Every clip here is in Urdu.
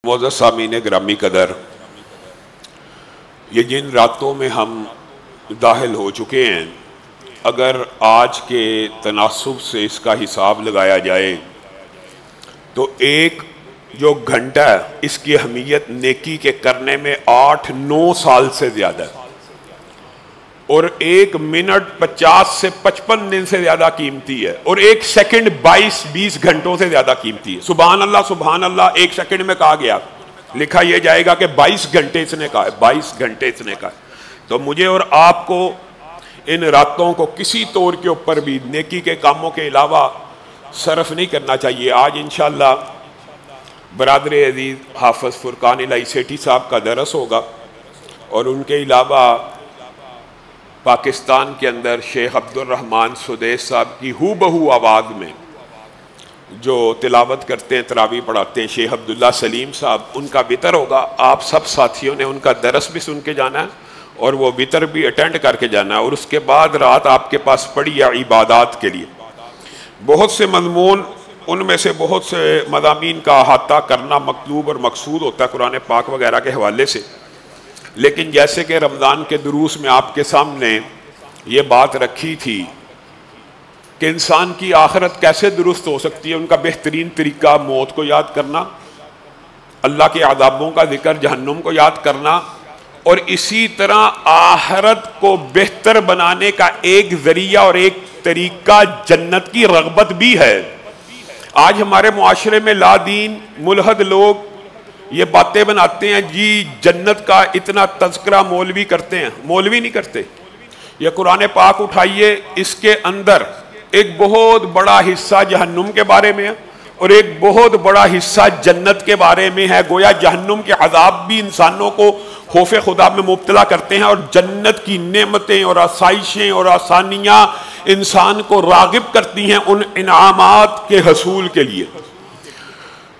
معزز سامعین گرامی قدر، یہ جن راتوں میں ہم داخل ہو چکے ہیں، اگر آج کے تناسب سے اس کا حساب لگایا جائے تو ایک جو گھنٹہ ہے اس کی اہمیت نیکی کے کرنے میں 8-9 سال سے زیادہ ہے، اور ایک منٹ 50 سے 55 دن سے زیادہ قیمتی ہے، اور ایک سیکنڈ 22-20 گھنٹوں سے زیادہ قیمتی ہے۔ سبحان اللہ، ایک سیکنڈ میں کہا گیا، لکھا یہ جائے گا کہ 22 گھنٹے اس نے کہا ہے، 22 گھنٹے اس نے کہا ہے۔ تو مجھے اور آپ کو ان راتوں کو کسی طور کے اوپر بھی نیکی کے کاموں کے علاوہ صرف نہیں کرنا چاہیے۔ آج انشاءاللہ برادر عزیز حافظ فرقان الہی سیٹھی صاحب کا درس ہوگا، اور ان کے علاوہ پاکستان کے اندر شیخ عبدالرحمن سدیس صاحب کی ہو بہو آواز میں جو تلاوت کرتے ہیں، تراویح پڑھاتے ہیں، شیخ عبداللہ سلیم صاحب، ان کا وطر ہوگا۔ آپ سب ساتھیوں نے ان کا درس بھی سن کے جانا ہے اور وہ وطر بھی اٹینڈ کر کے جانا ہے، اور اس کے بعد رات آپ کے پاس پڑی ہے عبادات کے لیے۔ بہت سے مضمون، ان میں سے بہت سے مضامین کا احاطہ کرنا مطلوب اور مقصود ہوتا ہے قرآن پاک وغیرہ کے حوالے سے، لیکن جیسے کہ رمضان کے دروس میں آپ کے سامنے یہ بات رکھی تھی کہ انسان کی آخرت کیسے درست ہو سکتی ہے، ان کا بہترین طریقہ موت کو یاد کرنا، اللہ کے عذابوں کا ذکر، جہنم کو یاد کرنا، اور اسی طرح آخرت کو بہتر بنانے کا ایک ذریعہ اور ایک طریقہ جنت کی رغبت بھی ہے۔ آج ہمارے معاشرے میں لا دین ملحد لوگ یہ باتیں بناتے ہیں، جی جنت کا اتنا تذکرہ مولوی کرتے ہیں۔ مولوی نہیں کرتے، یہ قرآن پاک اٹھائیے، اس کے اندر ایک بہت بڑا حصہ جہنم کے بارے میں ہے اور ایک بہت بڑا حصہ جنت کے بارے میں ہے۔ گویا جہنم کے عذاب بھی انسانوں کو خوف خدا میں مبتلا کرتے ہیں، اور جنت کی نعمتیں اور آسائشیں اور آسانیاں انسان کو راغب کرتی ہیں ان انعامات کے حصول کے لیے۔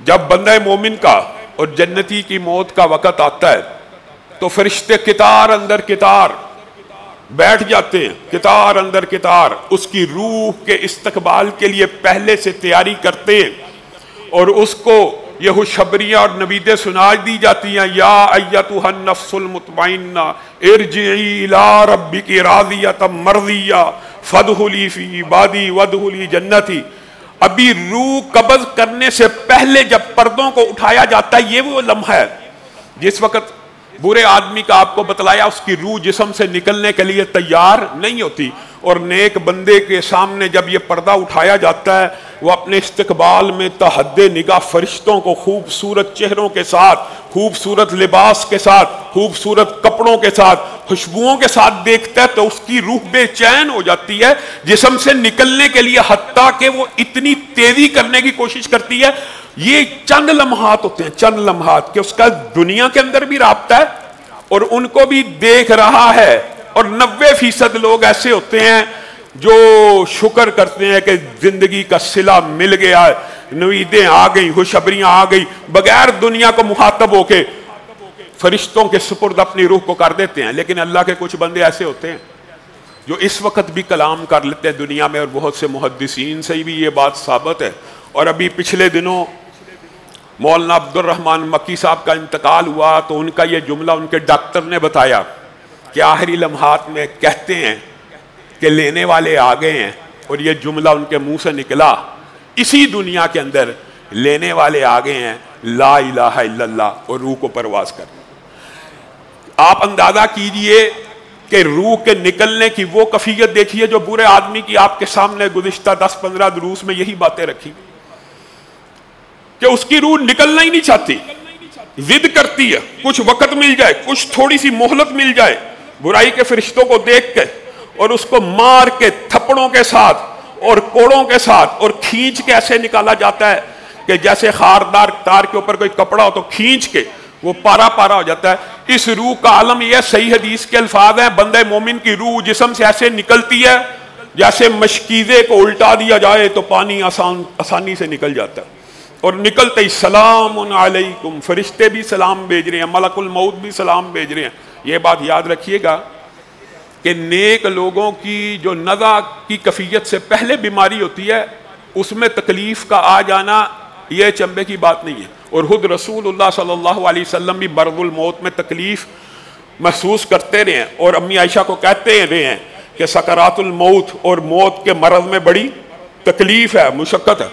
جب بندہ مومن کا اور جنتی کی موت کا وقت آتا ہے تو فرشتے قطار اندر قطار بیٹھ جاتے ہیں، قطار اندر قطار اس کی روح کے استقبال کے لیے پہلے سے تیاری کرتے ہیں، اور اس کو یہ خوشخبریاں اور نویدیں سنا دی جاتی ہیں، یا ایتھا النفس المطمئنہ ارجعی الی ربک راضیۃ مرضیہ فادخلی فی عبادی وادخلی جنتی۔ ابھی روح قبض کرنے سے پہلے جب پردوں کو اٹھایا جاتا ہے، یہ وہ لمحہ ہے جس وقت برے آدمی کا آپ کو بتلایا اس کی روح جسم سے نکلنے کے لیے تیار نہیں ہوتی، اور نیک بندے کے سامنے جب یہ پردہ اٹھایا جاتا ہے، وہ اپنے استقبال میں تحد نگاہ فرشتوں کو خوبصورت چہروں کے ساتھ، خوبصورت لباس کے ساتھ، خوبصورت کپڑوں کے ساتھ، خوشبوؤں کے ساتھ دیکھتا ہے تو اس کی روح بے چین ہو جاتی ہے جسم سے نکلنے کے لیے، حتیٰ کہ وہ اتنی تیزی کرنے کی کوشش کرتی ہے۔ یہ چند لمحات ہوتے ہیں، چند لمحات کہ اس کا دنیا کے اندر بھی رابطہ ہے اور ان کو بھی دیکھ رہا ہے، اور 90% لوگ ایسے ہوتے ہیں جو شکر کرتے ہیں کہ زندگی کا صلہ مل گیا ہے، نویدیں آ گئی، خوشخبریاں آ گئی، بغیر دنیا کو مخاطب ہو کے فرشتوں کے سپرد اپنی روح کو کر دیتے ہیں۔ لیکن اللہ کے کچھ بندے ایسے ہوتے ہیں جو اس وقت بھی کلام کر لیتے ہیں دنیا میں، اور بہت سے محدثین سے بھی یہ بات ثابت ہے۔ اور ابھی پچھلے دنوں مولانا عبدالرحمن مکی صاحب کا انتقال ہوا تو ان کا یہ جملہ ان کے ڈاکٹر نے بتایا کہ آخری لمحات میں کہتے ہیں کہ لینے والے آ گئے ہیں، اور یہ جملہ ان کے منہ سے نکلا اسی دنیا کے اندر، لینے والے آ گئے ہیں، لا الہ الا اللہ، اور روح کو پرواز کر۔ آپ اندازہ کیجئے کہ روح کے نکلنے کی وہ کیفیت دیکھیے جو برے آدمی کی آپ کے سامنے گزشتہ 10-15 دروس میں یہی باتیں رکھی کہ اس کی روح نکلنا ہی نہیں چاہتی، ضد کرتی ہے، کچھ وقت مل جائے، کچھ تھوڑی سی مہلت مل جائے برائی کے فرشتوں کو دیکھ کے، اور اس کو مار کے تھپڑوں کے ساتھ اور کوڑوں کے ساتھ اور کھینچ کے ایسے نکالا جاتا ہے کہ جیسے خاردار تار کے اوپر کوئی کپڑا ہو تو کھینچ کے وہ پارا پارا ہو جاتا ہے۔ اس روح کا عالم یہ صحیح حدیث کے الفاظ ہیں، بندہ مومن کی روح جسم سے ایسے نکلتی ہے جیسے مشکیزے کو الٹا دیا جائے تو پانی آسانی سے نکل جاتا ہے، اور نکلتے ہی سلام علیکم، فرشتے بھی سلام بھیج رہے ہیں، ملک الموت بھی سلام بھیج رہے ہیں۔ یہ بات یاد رکھیے گا کہ نیک لوگوں کی جو نزع کی کیفیت سے پہلے بیماری ہوتی ہے، اس میں تکلیف کا آ جانا یہ چمبے کی بات نہیں ہے، اور خود رسول صلی اللہ علیہ وسلم بھی مرض الموت میں تکلیف محسوس کرتے رہے ہیں، اور امی عائشہ کو کہتے رہے ہیں کہ سکرات الموت اور موت کے مرض میں بڑی تکلیف ہے، مشقت ہے،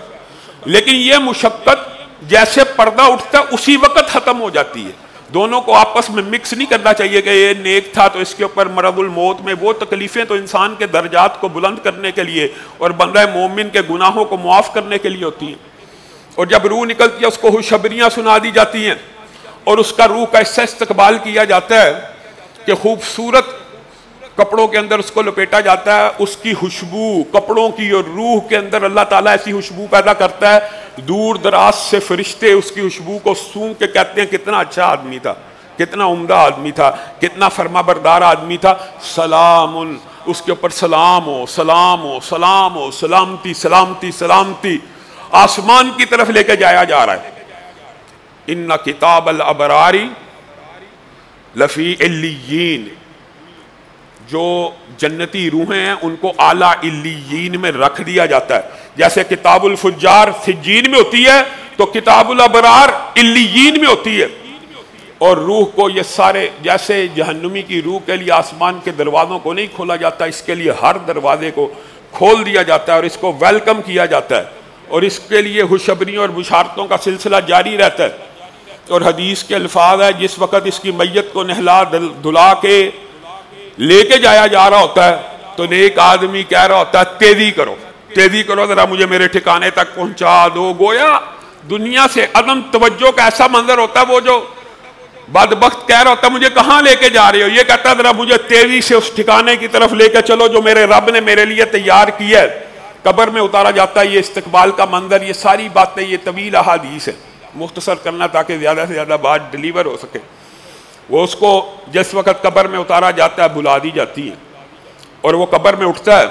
لیکن یہ مشقت جیسے پردہ اٹھتا ہے اسی وقت ختم ہو جاتی ہے. دونوں کو آپس میں مکس نہیں کرنا چاہیے کہ یہ نیک تھا تو اس کے اوپر مرض الموت میں. وہ تکلیفیں تو انسان کے درجات کو بلند کرنے کے لیے اور بندہ مومن کے گناہوں کو معاف کرنے کے لیے ہوتی ہیں. اور جب روح نکلتی ہے اس کو خوشخبریاں سنا دی جاتی ہیں، اور اس کا روح کا ایسا استقبال کیا جاتا ہے کہ خوبصورت کپڑوں کے اندر اس کو لپیٹا جاتا ہے. اس کی خوشبو کپڑوں کی اور روح کے اندر اللہ تعالیٰ ایسی خوشبو پیدا کرتا ہے، دور دراز سے فرشتے اس کی خوشبو کو سونگھ کے کہتے ہیں کتنا اچھا آدمی تھا، کتنا عمدہ آدمی تھا، کتنا فرما بردار آدمی تھا. سلام، اس کے اوپر سلام ہو، سلام ہو، سلام ہو، سلامتی سلامتی سلامتی آسمان کی طرف لے کے جایا جا رہا ہے. ان کتاب الابرار لفی علیین، جو جنتی روحیں ہیں ان کو اعلیٰ علیین میں رکھ دیا جاتا ہے. جیسے کتاب الفجار سجین میں ہوتی ہے تو کتاب الابرار علیین میں ہوتی ہے. اور روح کو یہ سارے، جیسے جہنمی کی روح کے لیے آسمان کے دروازوں کو نہیں کھولا جاتا، اس کے لیے ہر دروازے کو کھول دیا جاتا ہے اور اس کو ویلکم کیا جاتا ہے، اور اس کے لیے خوشخبریوں اور بشارتوں کا سلسلہ جاری رہتا ہے. اور حدیث کے الفاظ ہے جس وقت اس کی میت کو نہلا دھلا کے لے کے جایا جا رہا ہوتا ہے تو نیک آدمی کہہ رہا ہوتا ہے تیزی کرو، تیزی کرو، ذرا مجھے میرے ٹھکانے تک پہنچا دو. گویا دنیا سے عدم توجہ کا ایسا منظر ہوتا ہے. وہ جو بدبخت کہہ رہا ہوتا ہے مجھے کہاں لے کے جا رہے ہو، یہ کہتا ہے ذرا مجھے تیزی سے اس ٹھکانے کی طرف لے کے چلو جو میرے رب نے میرے لیے تیار کیا ہے. قبر میں اتارا جاتا ہے یہ استقبال کا منظر. یہ ساری باتیں یہ طویل احادیث ہے، مختصر کرنا تاکہ زیادہ سے زیادہ بات ڈیلیور ہو سکے. وہ اس کو جس وقت قبر میں اتارا جاتا ہے بلا دی جاتی ہے، اور وہ قبر میں اٹھتا ہے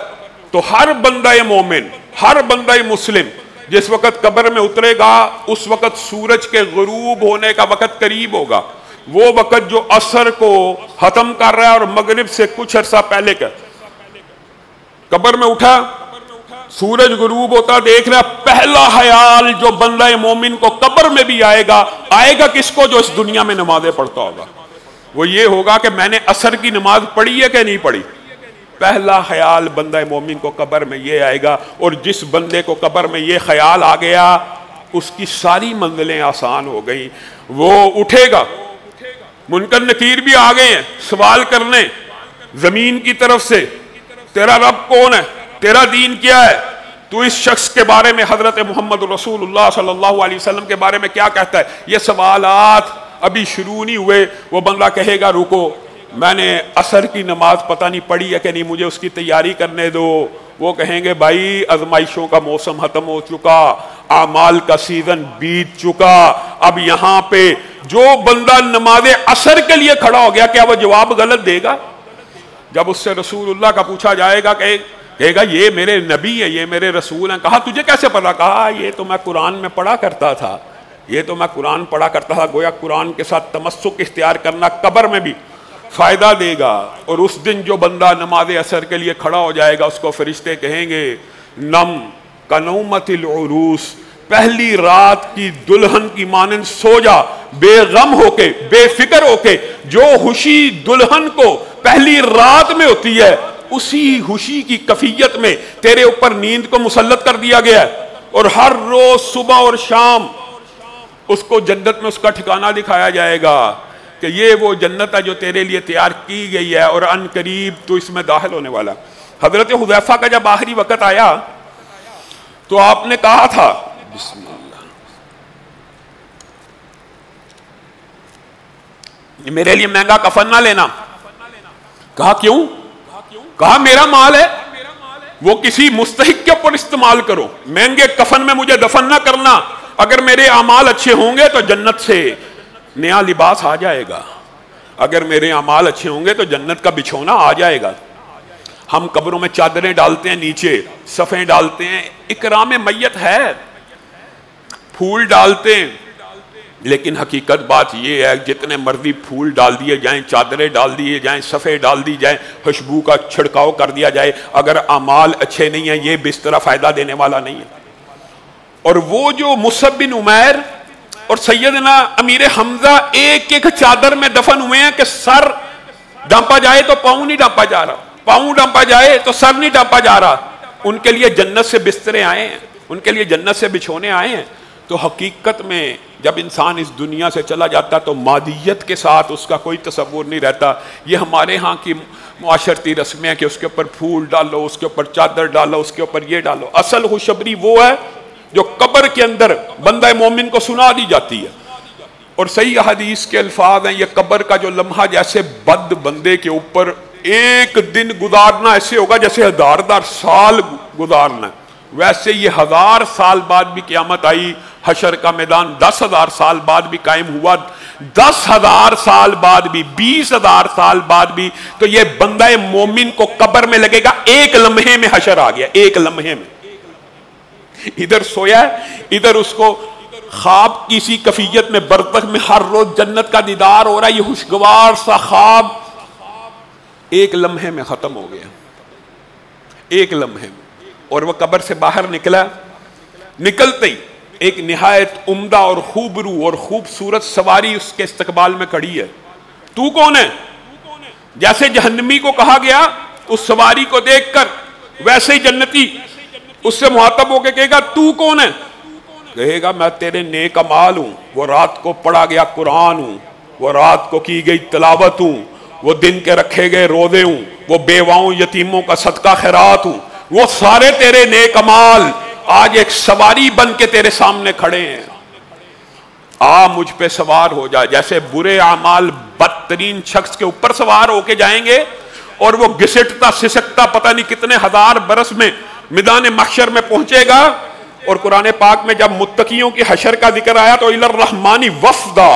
تو ہر بندہ مومن، ہر بندہ مسلم جس وقت قبر میں اترے گا اس وقت سورج کے غروب ہونے کا وقت قریب ہوگا. وہ وقت جو عصر کو ختم کر رہا ہے اور مغرب سے کچھ عرصہ پہلے کا. قبر میں اٹھا، سورج غروب ہوتا دیکھ رہا، پہلا خیال جو بندہ مومن کو قبر میں بھی آئے گا کس کو؟ جو اس دنیا میں نمازیں پڑھتا ہوگا. وہ یہ ہوگا کہ میں نے عصر کی نماز پڑھی ہے کہ نہیں پڑھی. پہلا خیال بندہ مومن کو قبر میں یہ آئے گا. اور جس بندے کو قبر میں یہ خیال آ گیا اس کی ساری منزلیں آسان ہو گئیں. وہ اٹھے گا، منکر نکیر بھی آ گئے ہیں سوال کرنے زمین کی طرف سے، تیرا رب کون ہے، تیرا دین کیا ہے، تو اس شخص کے بارے میں حضرت محمد رسول اللہ صلی اللہ علیہ وسلم کے بارے میں کیا کہتا ہے. یہ سوالات ابھی شروع نہیں ہوئے. وہ بندہ کہے گا رکو، میں نے عصر کی نماز پتہ نہیں پڑھی ہے کہ نہیں، مجھے اس کی تیاری کرنے دو. وہ کہیں گے بھائی آزمائشوں کا موسم ختم ہو چکا، اعمال کا سیزن بیت چکا. اب یہاں پہ جو بندہ نماز عصر کے لیے کھڑا ہو گیا کیا وہ جواب غلط دے گا؟ جب اس سے رسول اللہ کا پوچھا جائے گا کہے گا یہ میرے نبی ہے، یہ میرے رسول ہیں. کہا تجھے کیسے پتا؟ کہا یہ تو میں قرآن میں پڑھا کرتا تھا، یہ تو میں قرآن پڑھا کرتا تھا. گویا قرآن کے ساتھ تمسک اختیار کرنا قبر میں بھی فائدہ دے گا. اور اس دن جو بندہ نماز عصر کے لیے کھڑا ہو جائے گا اس کو فرشتے کہیں گے نم کنومت العروس، پہلی رات کی دلہن کی مانند سو جا، بے غم ہو کے، بے فکر ہو کے. جو خوشی دلہن کو پہلی رات میں ہوتی ہے اسی خوشی کی کیفیت میں تیرے اوپر نیند کو مسلط کر دیا گیا ہے. اور ہر روز صبح اور شام اس کو جنت میں اس کا ٹھکانہ دکھایا جائے گا کہ یہ وہ جنت ہے جو تیرے لیے تیار کی گئی ہے اور ان قریب تو اس میں داخل ہونے والا. حضرت حذیفہ کا جب آخری وقت آیا تو آپ نے کہا تھا بسم اللہ، میرے لیے مہنگا کفن نہ لینا. کہا کیوں؟ کہا میرا مال ہے، وہ کسی مستحق کے اوپر استعمال کرو، مہنگے کفن میں مجھے دفن نہ کرنا. اگر میرے اعمال اچھے ہوں گے تو جنت سے نیا لباس آ جائے گا، اگر میرے اعمال اچھے ہوں گے تو جنت کا بچھونا آ جائے گا. ہم قبروں میں چادریں ڈالتے ہیں، نیچے صفیں ڈالتے ہیں، اکرام میت ہے، پھول ڈالتے ہیں. لیکن حقیقت بات یہ ہے جتنے مرضی پھول ڈال دیے جائیں، چادریں ڈال دیے جائیں، صفیں ڈال دی جائیں، خوشبو کا چھڑکاؤ کر دیا جائے، اگر اعمال اچھے نہیں ہیں یہ بستر فائدہ دینے والا نہیں ہے. اور وہ جو مصعب بن عمیر اور سیدنا امیر حمزہ ایک ایک چادر میں دفن ہوئے ہیں کہ سر ڈانپا جائے تو پاؤں نہیں ڈانپا جا رہا، پاؤں ڈانپا جائے تو سر نہیں ڈانپا جا رہا. ان کے لیے جنت سے بسترے آئے ہیں، ان کے لیے جنت سے بچھونے آئے ہیں. تو حقیقت میں جب انسان اس دنیا سے چلا جاتا تو مادیت کے ساتھ اس کا کوئی تصور نہیں رہتا. یہ ہمارے ہاں کی معاشرتی رسمیں ہیں کہ اس کے اوپر پھول ڈالو، اس کے اوپر چادر ڈالو، اس کے اوپر یہ ڈالو. اصل خوشخبری وہ ہے جو قبر کے اندر بندہ مومن کو سنا دی جاتی ہے. اور صحیح حدیث کے الفاظ ہیں، یہ قبر کا جو لمحہ جیسے بد بندے کے اوپر ایک دن گزارنا ایسے ہوگا جیسے 1000 سال گزارنا ہے، ویسے یہ 1000 سال بعد بھی قیامت آئی. حشر کا میدان 10,000 سال بعد بھی قائم ہوا، 10,000 سال بعد بھی، 20,000 سال بعد بھی. تو یہ بندہ مومن کو قبر میں لگے گا ایک لمحے میں حشر آ گیا، ایک لمحے میں. ادھر سویا ہے، ادھر اس کو خواب کسی کفیت میں برزخ میں ہر روز جنت کا دیدار ہو رہا ہے. یہ خوشگوار سا خواب ایک لمحے میں ختم ہو گیا، ایک لمحے میں. اور وہ قبر سے باہر نکلا، نکلتے ہی ایک نہایت عمدہ اور خوبرو اور خوبصورت سواری اس کے استقبال میں کھڑی ہے. تو کون ہے؟ جیسے جہنمی کو کہا گیا اس سواری کو دیکھ کر، ویسے ہی جنتی اس سے مخاطب ہو کے کہے گا تو کون ہے؟ کہے گا میں تیرے نیک اعمال ہوں، وہ رات کو پڑھا گیا قرآن ہوں، وہ رات کو کی گئی تلاوت ہوں، وہ دن کے رکھے گئے روزے ہوں، وہ بیواؤں یتیموں کا صدقہ خیرات ہوں. وہ سارے تیرے نیک اعمال آج ایک سواری بن کے تیرے سامنے کھڑے ہیں. آ مجھ پہ سوار ہو جا. جیسے برے اعمال بدترین شخص کے اوپر سوار ہو کے جائیں گے اور وہ گھسٹتا سسکتا پتہ نہیں کتنے 1000 برس میں میدان محشر میں پہنچے گا. اور قرآن پاک میں جب متقیوں کی حشر کا ذکر آیا تو الی الرحمن وفدا،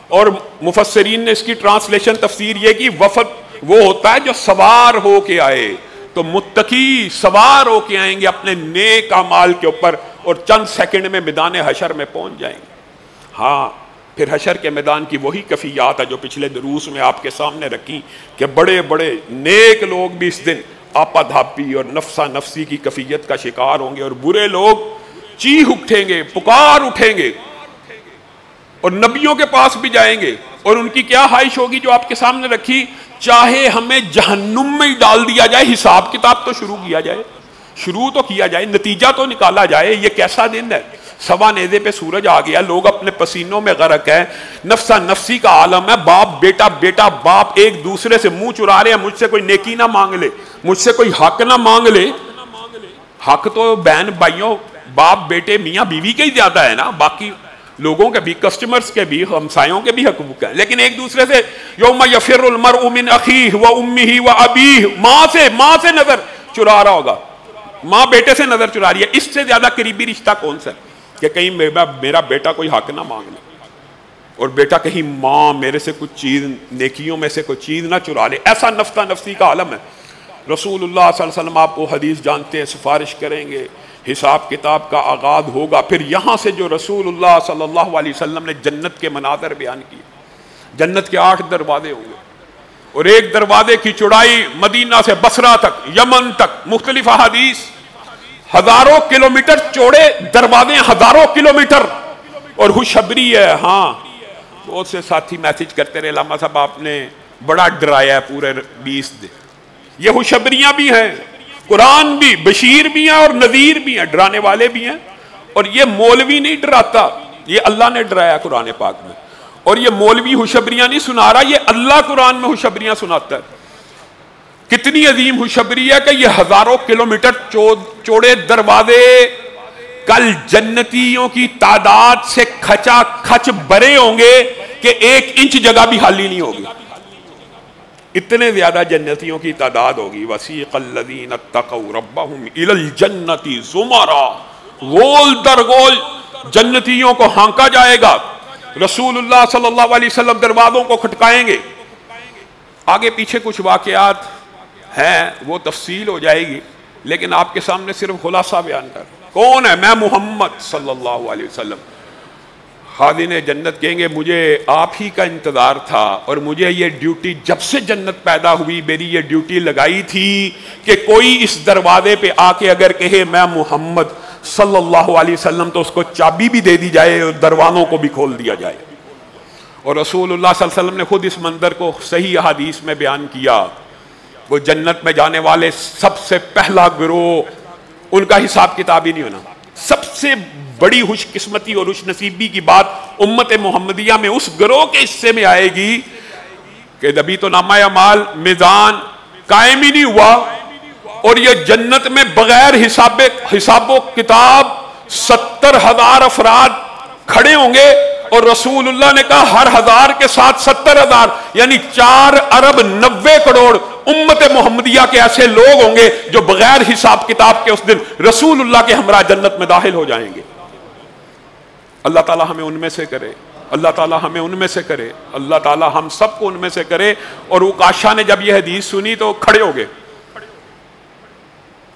اور مفسرین نے اس کی ٹرانسلیشن تفسیر یہ کی وفد وہ ہوتا ہے جو سوار ہو کے آئے. تو متقی سوار ہو کے آئیں گے اپنے نیک اعمال کے اوپر اور چند سیکنڈ میں میدان حشر میں پہنچ جائیں گے. ہاں پھر حشر کے میدان کی وہی کفیات ہے جو پچھلے دروس میں آپ کے سامنے رکھی کہ بڑے بڑے نیک لوگ بھی اس دن آپا دھاپی اور نفسا نفسی کی کفیت کا شکار ہوں گے، اور برے لوگ چیخ اٹھیں گے، پکار اٹھیں گے، اور نبیوں کے پاس بھی جائیں گے. اور ان کی کیا خواہش ہوگی جو آپ کے سامنے رکھی؟ چاہے ہمیں جہنم میں ہی ڈال دیا جائے، حساب کتاب تو شروع کیا جائے، شروع تو کیا جائے، نتیجہ تو نکالا جائے. یہ کیسا دن ہے؟ سوا نیزے پہ سورج آ گیا، لوگ اپنے پسینوں میں غرق ہیں، نفسا نفسی کا عالم ہے، باپ بیٹا بیٹا باپ ایک دوسرے سے منہ چرا رہے ہیں. مجھ سے کوئی نیکی نہ مانگ لے، مجھ سے کوئی حق نہ مانگ لے. حق تو بہن بھائیوں باپ بیٹے میاں بیوی کے ہی زیادہ ہے نا، باقی لوگوں کے بھی، کسٹمرز کے بھی، ہمسایوں کے بھی حقوق ہیں. لیکن ایک دوسرے سے یوم یفر المرء من اخیہ و امہ و ابیہ، ماں سے نظر چرا رہا ہوگا، ماں بیٹے سے نظر چرا رہی ہے. اس سے زیادہ قریبی رشتہ کون سا ہے کہ کہیں میرا بیٹا کوئی حق نہ مانگ لے اور بیٹا کہیں ماں میرے سے کچھ چیز، نیکیوں میں سے کوئی چیز نہ چرا لے. ایسا نفسا نفسی کا عالم ہے. رسول اللہ صلی اللہ علیہ وسلم آپ کو حدیث جانتے ہیں، سفارش کریں گے، حساب کتاب کا آغاز ہوگا. پھر یہاں سے جو رسول اللہ صلی اللہ علیہ وسلم نے جنت کے مناظر بیان کیے، جنت کے 8 دروازے ہوں گے، اور ایک دروازے کی چوڑائی مدینہ سے بصرہ تک، یمن تک، مختلف احادیث، 1000 کلومیٹر چوڑے دروازے، 1000 کلومیٹر. اور خوشخبری ہے. ہاں بہت سے ساتھی میسج کرتے رہے علامہ صاحب آپ نے بڑا ڈرایا ہے پورے 20 دن. یہ خوشخبریاں بھی ہیں، قرآن بھی بشیر بھی ہیں اور نذیر بھی ہیں، ڈرانے والے بھی ہیں. اور یہ مولوی نہیں ڈراتا، یہ اللہ نے ڈرایا قرآن پاک میں. اور یہ مولوی خوشخبریاں نہیں سنا رہا، یہ اللہ قرآن میں خوشخبریاں سناتا ہے. کتنی عظیم خوشخبری ہے کہ یہ 1000 کلومیٹر چوڑے دروازے کل جنتیوں کی تعداد سے کھچا کھچ بھرے ہوں گے کہ 1 انچ جگہ بھی خالی نہیں ہوگی. اتنے زیادہ جنتیوں کی تعداد ہوگی. وسیق الذین اتقوا ربهم الی الجنۃ زمرا، گول در گول جنتیوں کو ہانکا جائے گا. رسول اللہ صلی اللہ علیہ وسلم دروازوں کو کھٹکائیں گے. آگے پیچھے کچھ واقعات ہیں، وہ تفصیل ہو جائے گی، لیکن آپ کے سامنے صرف خلاصہ بیان کر. کون ہے؟ میں محمد صلی اللہ علیہ وسلم. خازن جنت کہیں گے مجھے آپ ہی کا انتظار تھا، اور مجھے یہ ڈیوٹی جب سے جنت پیدا ہوئی میری یہ ڈیوٹی لگائی تھی کہ کوئی اس دروازے پہ آ کے اگر کہے میں محمد صلی اللہ علیہ وسلم تو اس کو چابی بھی دے دی جائے اور دروازوں کو بھی کھول دیا جائے. اور رسول اللہ صلی اللہ علیہ وسلم نے خود اس منظر کو صحیح احادیث میں بیان کیا. وہ جنت میں جانے والے سب سے پہلا گروہ، ان کا حساب کتاب ہی نہیں ہونا. سب سے بڑی خوش قسمتی اور خوش نصیبی کی بات امت محمدیہ میں اس گروہ کے حصے میں آئے گی کہ ابھی تو نامہ اعمال میزان قائم ہی نہیں ہوا، اور یہ جنت میں بغیر حساب و کتاب 70,000 افراد کھڑے ہوں گے. اور رسول اللہ نے کہا ہر 1000 کے ساتھ 70,000، یعنی 4 ارب 90 کروڑ امت محمدیہ کے ایسے لوگ ہوں گے جو بغیر حساب کتاب کے اس دن رسول اللہ کے ہمراہ جنت میں داخل ہو جائیں گے. اللہ تعالی ہمیں ان میں سے کرے، اللہ تعالی ہمیں ان میں سے کرے، اللہ تعالی ہم سب کو ان میں سے کرے. اور عکاشہ نے جب یہ حدیث سنی تو کھڑے ہو گئے،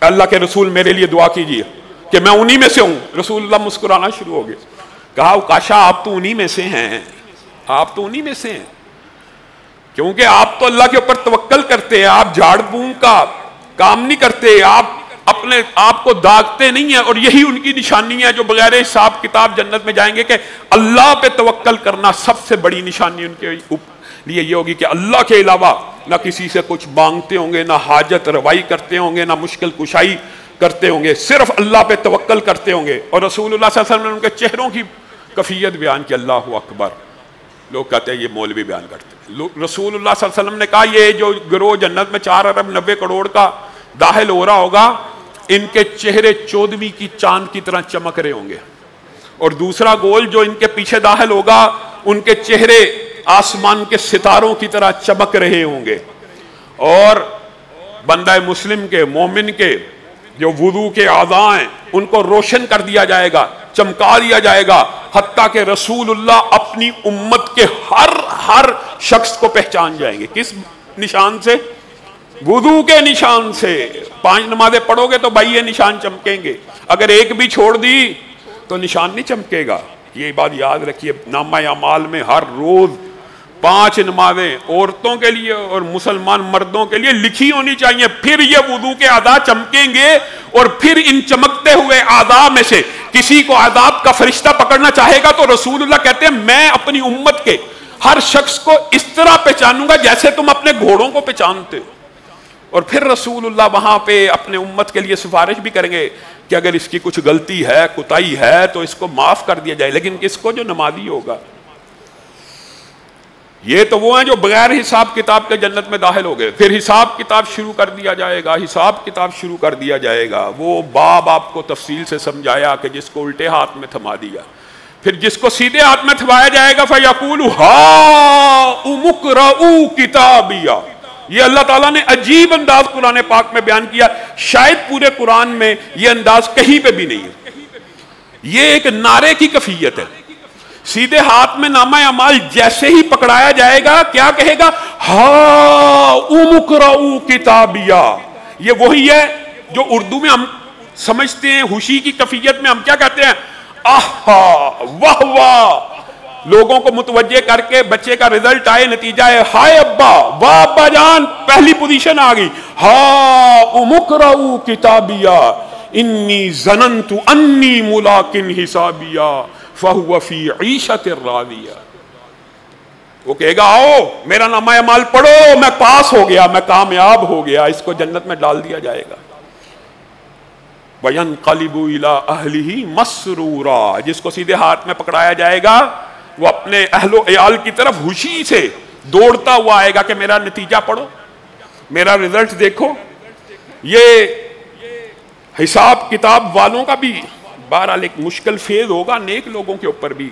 اللہ کے رسول میرے لیے دعا کیجئے کہ میں انہی میں سے ہوں. رسول اللہ مسکرانا شروع ہو گئے. کہا عکاشہ آپ تو انہی میں سے ہیں، آپ تو انہی میں سے ہیں، کیونکہ آپ تو اللہ کے اوپر توکل کرتے ہیں، آپ جھاڑ پھونک کا کام نہیں کرتے، آپ اپنے آپ کو داغتے نہیں ہیں. اور یہی ان کی نشانی ہے جو بغیر حساب کتاب جنت میں جائیں گے، کہ اللہ پہ توکل کرنا سب سے بڑی نشانی ان کے لیے یہ ہوگی کہ اللہ کے علاوہ نہ کسی سے کچھ مانگتے ہوں گے، نہ حاجت روائی کرتے ہوں گے، نہ مشکل کشائی کرتے ہوں گے، صرف اللہ پہ توکل کرتے ہوں گے. اور رسول اللہ صلی اللہ علیہ وسلم نے ان کے چہروں کی کیفیت بیان کی. اللہ اکبر. لوگ کہتے ہیں یہ مولوی بیان کرتے ہیں. رسول اللہ صلی اللہ علیہ وسلم نے کہا یہ جو گروہ جنت میں 4 ارب 90 کروڑ کا داخل ہو رہا ہوگا، ان کے چہرے 14ویں کی چاند کی طرح چمک رہے ہوں گے. اور دوسرا گول جو ان کے پیچھے داخل ہوگا، ان کے چہرے آسمان کے ستاروں کی طرح چمک رہے ہوں گے. اور بندہ مسلم کے، مومن کے جو وضو کے اعضاء ہیں ان کو روشن کر دیا جائے گا، چمکا دیا جائے گا، حتیٰ کہ رسول اللہ اپنی امت کے ہر شخص کو پہچان جائیں گے. کس نشان سے؟ وضو کے نشان سے. 5 نمازیں پڑھو گے تو بھائی یہ نشان چمکیں گے، اگر ایک بھی چھوڑ دی تو نشان نہیں چمکے گا. یہ بات یاد رکھیے. نامہ اعمال میں ہر روز 5 نمازیں عورتوں کے لیے اور مسلمان مردوں کے لیے لکھی ہونی چاہیے. پھر یہ وضو کے اعضاء چمکیں گے، اور پھر ان چمکتے ہوئے اعضاء میں سے کسی کو عذاب کا فرشتہ پکڑنا چاہے گا تو رسول اللہ کہتے ہیں میں اپنی امت کے ہر شخص کو اس طرح پہچانوں گا جیسے تم اپنے گھوڑوں کو پہچانتے ہو. اور پھر رسول اللہ وہاں پہ اپنے امت کے لیے سفارش بھی کریں گے کہ اگر اس کی کچھ غلطی ہے، کوتاہی ہے تو اس کو معاف کر دیا جائے. لیکن کس کو؟ جو نمازی ہوگا. یہ تو وہ ہیں جو بغیر حساب کتاب کے جنت میں داخل ہو گئے. پھر حساب کتاب شروع کر دیا جائے گا، حساب کتاب شروع کر دیا جائے گا. وہ باب آپ کو تفصیل سے سمجھایا کہ جس کو الٹے ہاتھ میں تھما دیا، پھر جس کو سیدھے ہاتھ میں تھمایا جائے گا فَيَقُولُ هَاؤُمُ اقْرَءُوا کِتَابِیَہ. یہ اللہ تعالیٰ نے عجیب انداز قرآن پاک میں بیان کیا. شاید پورے قرآن میں یہ انداز کہیں پہ بھی نہیں ہے. یہ ایک نعرے کی کیفیت ہے. سیدھے ہاتھ میں نامہ اعمال جیسے ہی پکڑایا جائے گا کیا کہے گا؟ ہاؤم اقرؤوا کتابیہ. یہ وہی ہے جو اردو میں ہم سمجھتے ہیں، خوشی کی کیفیت میں ہم کیا کہتے ہیں؟ آہا واہ واہ. لوگوں کو متوجہ کر کے بچے کا رزلٹ آئے، نتیجہ ہے ہائے ابا، واہ ابا جان، پہلی پوزیشن آ گئی. ہاؤم اقرؤوا کتابیہ انی ظننت انی ملاق حسابیہ فَهُوَ فِي عِيشَةٍ رَاضِيَةٍ. وہ کہے گا آؤ میرا نامہ اعمال پڑھو، میں پاس ہو گیا، میں کامیاب ہو گیا. اس کو جنت میں ڈال دیا جائے گا. وَيَنْقَلِبُ إِلَىٰ أَهْلِهِ مَسْرُورًا. جس کو سیدھے ہاتھ میں پکڑایا جائے گا وہ اپنے اہل و عیال کی طرف خوشی سے دوڑتا ہوا آئے گا کہ میرا نتیجہ پڑھو، میرا رزلٹ دیکھو. یہ حساب کتاب والوں کا بھی بہرحال ایک مشکل فیز ہوگا. نیک لوگوں کے اوپر بھی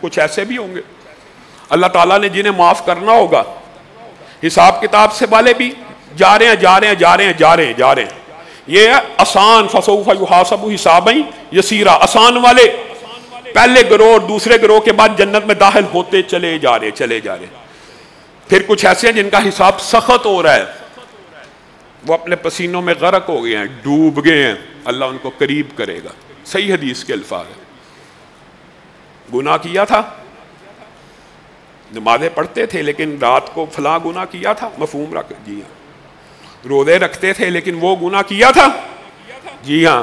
کچھ ایسے بھی ہوں گے اللہ تعالیٰ نے جنہیں معاف کرنا ہوگا. حساب کتاب سے والے بھی جا رہے ہیں. یہ ہے آسان. فسوف یحاسب حسابا یسیرا. آسان والے پہلے گروہ اور دوسرے گروہ کے بعد جنت میں داخل ہوتے چلے جا رہے. پھر کچھ ایسے ہیں جن کا حساب سخت ہو رہا ہے، وہ اپنے پسینوں میں غرق ہو گئے ہیں، ڈوب گئے ہیں. اللہ ان کو قریب کرے گا. صحیح حدیث کے الفاظ ہیں. گناہ کیا تھا، نمازیں پڑھتے تھے لیکن رات کو فلاں گناہ کیا تھا، مفہوم رکھ جی ہاں. روزے رکھتے تھے لیکن وہ گناہ کیا تھا جی ہاں.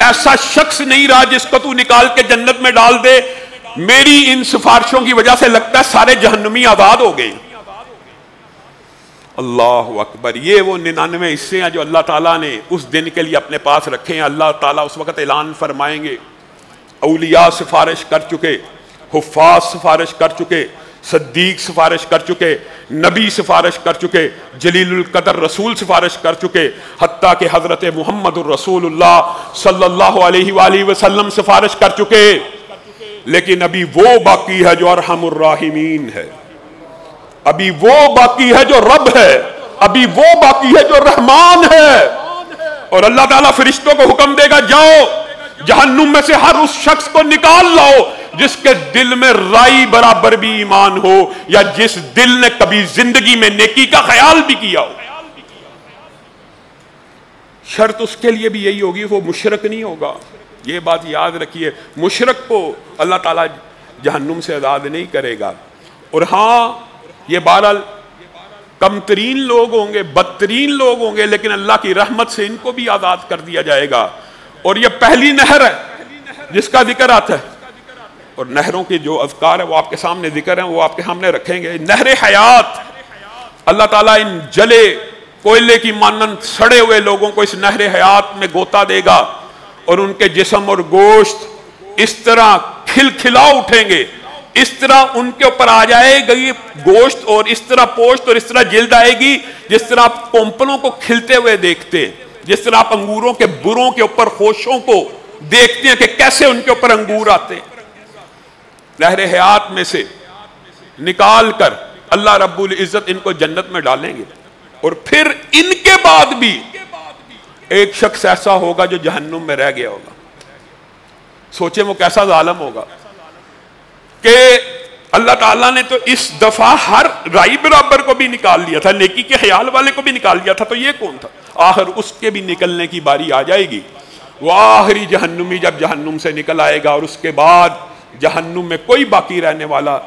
ایسا شخص نہیں رہا جس کو تو نکال کے جنت میں ڈال دے. میری ان سفارشوں کی وجہ سے لگتا ہے سارے جہنمی آزاد ہو گئے. اللہ اکبر. یہ وہ 99 حصے ہیں جو اللہ تعالیٰ نے اس دن کے لیے اپنے پاس رکھے ہیں. اللہ تعالیٰ اس وقت اعلان فرمائیں گے اولیاء سفارش کر چکے, حفاظ سفارش کر چکے, صدیق سفارش کر چکے, نبی سفارش کر چکے, جلیل القدر رسول سفارش کر چکے, حتیٰ کہ حضرت محمد الرسول اللہ صلی اللہ علیہ وآلہ وسلم سفارش کر چکے. لیکن ابھی وہ باقی ہے جو ارحم الراحمین ہے, ابھی وہ باقی ہے جو رب ہے, ابھی وہ باقی ہے جو رحمان ہے. اور اللہ تعالیٰ فرشتوں کو حکم دے گا جاؤ جہنم میں سے ہر اس شخص کو نکال لاؤ جس کے دل میں رائی برابر بھی ایمان ہو, یا جس دل نے کبھی زندگی میں نیکی کا خیال بھی کیا ہو. شرط اس کے لیے بھی یہی ہوگی, وہ مشرک نہیں ہوگا. یہ بات یاد رکھیے, مشرک کو اللہ تعالیٰ جہنم سے آزاد نہیں کرے گا. اور ہاں یہ بہرحال کم ترین لوگ ہوں گے, بدترین لوگ ہوں گے, لیکن اللہ کی رحمت سے ان کو بھی آزاد کر دیا جائے گا. اور یہ پہلی نہر ہے جس کا ذکر آتا ہے, اور نہروں کے جو اذکار ہیں وہ آپ کے سامنے ذکر ہیں, وہ آپ کے سامنے رکھیں گے. نہر حیات, اللہ تعالیٰ ان جلے کوئلے کی مانند سڑے ہوئے لوگوں کو اس نہر حیات میں گوتا دے گا, اور ان کے جسم اور گوشت اس طرح کھلکھلا اٹھیں گے, اس طرح ان کے اوپر آ جائے گی گوشت, اور اس طرح پوشت اور اس طرح جلد آئے گی جس طرح آپ پومپلوں کو کھلتے ہوئے دیکھتے ہیں, جس طرح آپ انگوروں کے بروں کے اوپر خوشوں کو دیکھتے ہیں کہ کیسے ان کے اوپر انگور آتے ہیں. نہر حیات میں سے نکال کر اللہ رب العزت ان کو جنت میں ڈالیں گے. اور پھر ان کے بعد بھی ایک شخص ایسا ہوگا جو جہنم میں رہ گیا ہوگا. سوچیں وہ کیسا ظالم ہوگا کہ اللہ تعالیٰ نے تو اس دفعہ ہر رائی برابر کو بھی نکال لیا تھا, نیکی کے خیال والے کو بھی نکال لیا تھا, تو یہ کون تھا؟ آخر اس کے بھی نکلنے کی باری آ جائے گی. وہ آخری جہنمی جب جہنم سے نکل آئے گا, اور اس کے بعد جہنم میں کوئی باقی رہنے والا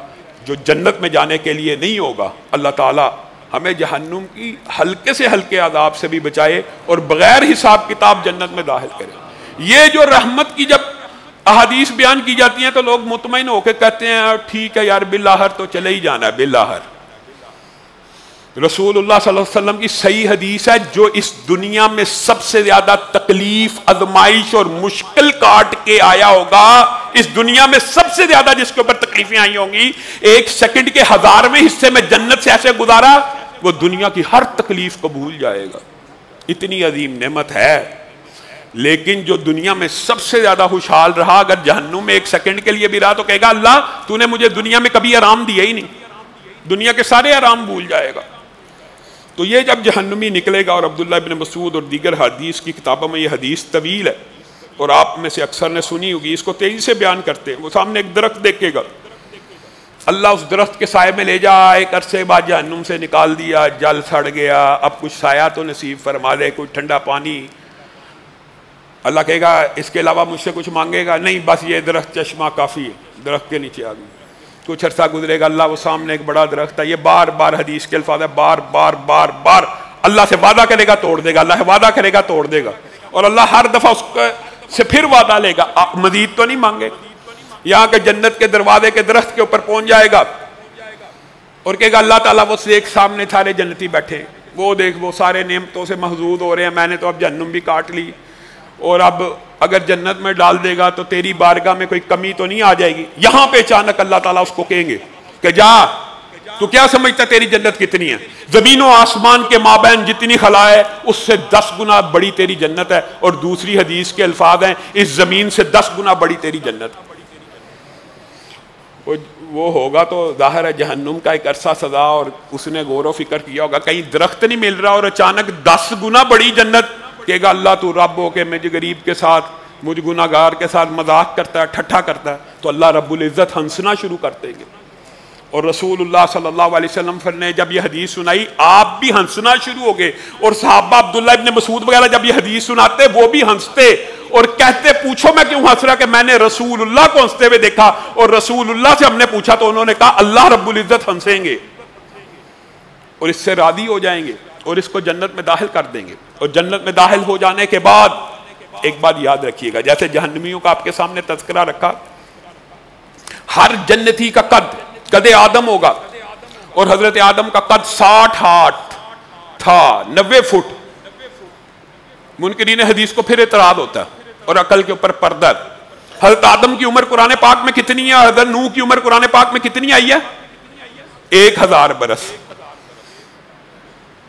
جو جنت میں جانے کے لیے نہیں ہوگا. اللہ تعالیٰ ہمیں جہنم کی ہلکے سے ہلکے عذاب سے بھی بچائے اور بغیر حساب کتاب جنت میں داخل کرے. یہ جو رحمت کی جب احادیث بیان کی جاتی ہیں تو لوگ مطمئن ہو کے کہتے ہیں ٹھیک ہے یار بالآخر تو چلے ہی جانا ہے. بالآخر رسول اللہ صلی اللہ علیہ وسلم کی صحیح حدیث ہے, جو اس دنیا میں سب سے زیادہ تکلیف, آزمائش اور مشکل کاٹ کے آیا ہوگا, اس دنیا میں سب سے زیادہ جس کے اوپر تکلیفیں آئی ہوں گی, 1 سیکنڈ کے 1000ویں حصے میں جنت سے ایسے گزارا وہ دنیا کی ہر تکلیف کو بھول جائے گا. اتنی عظیم نعمت ہے. لیکن جو دنیا میں سب سے زیادہ خوشحال رہا, اگر جہنم میں 1 سیکنڈ کے لیے بھی رہا تو کہے گا اللہ تو نے مجھے دنیا میں کبھی آرام دیا ہی نہیں, دنیا کے سارے آرام بھول جائے گا. تو یہ جب جہنمی نکلے گا, اور عبداللہ ابن مسعود اور دیگر حدیث کی کتابوں میں یہ حدیث طویل ہے اور آپ میں سے اکثر نے سنی ہوگی, اس کو تیزی سے بیان کرتے ہیں. وہ سامنے ایک درخت دیکھے گا, اللہ اس درخت کے سائے میں لے جا, ایک عرصے بعد جہنم سے نکال دیا, جل سڑ گیا, اب کچھ سایہ تو نصیب فرما دے, کوئی ٹھنڈا پانی. اللہ کہے گا اس کے علاوہ مجھ سے کچھ مانگے گا؟ نہیں, بس یہ درخت چشمہ کافی ہے. درخت کے نیچے آ گئی, کچھ عرصہ گزرے گا, اللہ وہ سامنے ایک بڑا درخت ہے. یہ بار بار حدیث کے الفاظ ہے, بار بار بار بار اللہ سے وعدہ کرے گا توڑ دے گا, اللہ سے وعدہ کرے گا توڑ دے گا, اور اللہ ہر دفعہ اس سے پھر وعدہ لے گا, مزید تو نہیں مانگے. یہاں کے جنت کے دروازے کے درخت کے اوپر پہنچ جائے گا اور کہے گا اللہ تعالیٰ وہ ایک سامنے سارے جنتی بیٹھے, وہ دیکھ وہ سارے نعمتوں سے محظوظ ہو رہے ہیں, میں نے تو اب جہنم بھی کاٹ لی, اور اب اگر جنت میں ڈال دے گا تو تیری بارگاہ میں کوئی کمی تو نہیں آ جائے گی. یہاں پہ اچانک اللہ تعالیٰ اس کو کہیں گے کہ جا, تو کیا سمجھتا تیری جنت کتنی ہے؟ زمین و آسمان کے مابین جتنی خلا ہے اس سے 10 گنا بڑی تیری جنت ہے. اور دوسری حدیث کے الفاظ ہیں اس زمین سے 10 گنا بڑی تیری جنت. وہ ہوگا تو ظاہر ہے جہنم کا ایک عرصہ سزا, اور اس نے غور و فکر کیا ہوگا کہیں درخت نہیں مل رہا, اور اچانک 10 گنا بڑی جنت. کہے گا اللہ تو رب ہو کہ مجھ غریب کے ساتھ, مجھ گناہ گار کے ساتھ مذاق کرتا ہے, ٹھٹھا کرتا ہے. تو اللہ رب العزت ہنسنا شروع کر دیں گے. اور رسول اللہ صلی اللہ علیہ وسلم نے جب یہ حدیث سنائی آپ بھی ہنسنا شروع ہو گئے, اور صحابہ عبداللہ ابن مسعود وغیرہ جب یہ حدیث سناتے وہ بھی ہنستے اور کہتے پوچھو میں کیوں ہنس رہا, کہ میں نے رسول اللہ کو ہنستے ہوئے دیکھا, اور رسول اللہ سے ہم نے پوچھا تو انہوں نے کہا اللہ رب العزت ہنسیں گے اور اس سے راضی ہو جائیں گے اور اس کو جنت میں داخل کر دیں گے. اور جنت میں داخل ہو جانے کے بعد ایک بات یاد رکھیے گا، جیسے جہنمیوں کا آپ کے سامنے تذکرہ رکھا، ہر جنتی کا قد آدم ہوگا، اور حضرت آدم کا قد 60 ہاتھ تھا، 90 فٹ۔ منکرین حدیث کو پھر اعتراض ہوتا ہے اور عقل کے اوپر پردہ ہے۔ حضرت آدم کی عمر قرآن پاک میں کتنی ہے؟ حضرت نوح کی عمر قرآن پاک میں کتنی آئی ہے؟ 1000 برس۔